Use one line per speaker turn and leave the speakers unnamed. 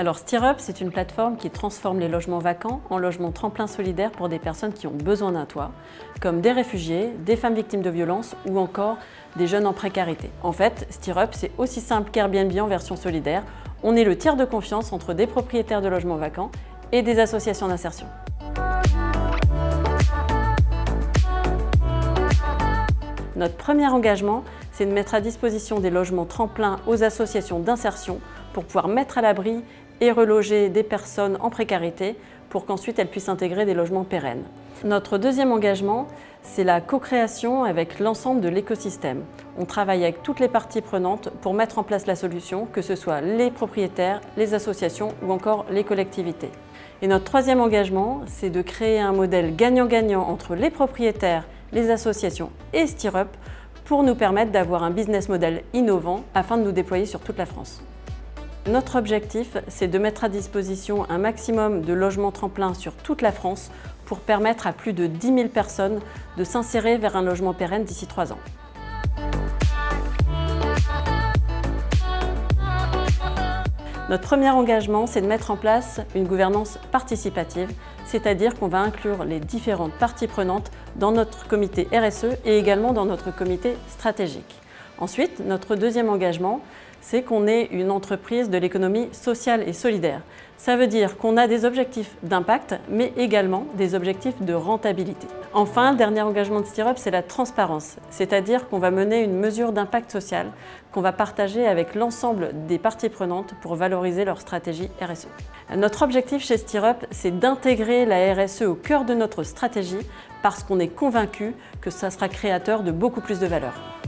Alors StirUp, c'est une plateforme qui transforme les logements vacants en logements tremplins solidaires pour des personnes qui ont besoin d'un toit, comme des réfugiés, des femmes victimes de violences ou encore des jeunes en précarité. En fait, StirUp, c'est aussi simple qu'Airbnb en version solidaire. On est le tiers de confiance entre des propriétaires de logements vacants et des associations d'insertion. Notre premier engagement, c'est de mettre à disposition des logements tremplins aux associations d'insertion pour pouvoir mettre à l'abri et reloger des personnes en précarité pour qu'ensuite elles puissent intégrer des logements pérennes. Notre deuxième engagement, c'est la co-création avec l'ensemble de l'écosystème. On travaille avec toutes les parties prenantes pour mettre en place la solution, que ce soit les propriétaires, les associations ou encore les collectivités. Et notre troisième engagement, c'est de créer un modèle gagnant-gagnant entre les propriétaires, les associations et StirUp pour nous permettre d'avoir un business model innovant afin de nous déployer sur toute la France. Notre objectif, c'est de mettre à disposition un maximum de logements tremplins sur toute la France pour permettre à plus de 10 000 personnes de s'insérer vers un logement pérenne d'ici 3 ans. Notre premier engagement, c'est de mettre en place une gouvernance participative, c'est-à-dire qu'on va inclure les différentes parties prenantes dans notre comité RSE et également dans notre comité stratégique. Ensuite, notre deuxième engagement, c'est qu'on est une entreprise de l'économie sociale et solidaire. Ça veut dire qu'on a des objectifs d'impact, mais également des objectifs de rentabilité. Enfin, le dernier engagement de StirUp, c'est la transparence, c'est-à-dire qu'on va mener une mesure d'impact social qu'on va partager avec l'ensemble des parties prenantes pour valoriser leur stratégie RSE. Notre objectif chez StirUp, c'est d'intégrer la RSE au cœur de notre stratégie parce qu'on est convaincu que ça sera créateur de beaucoup plus de valeur.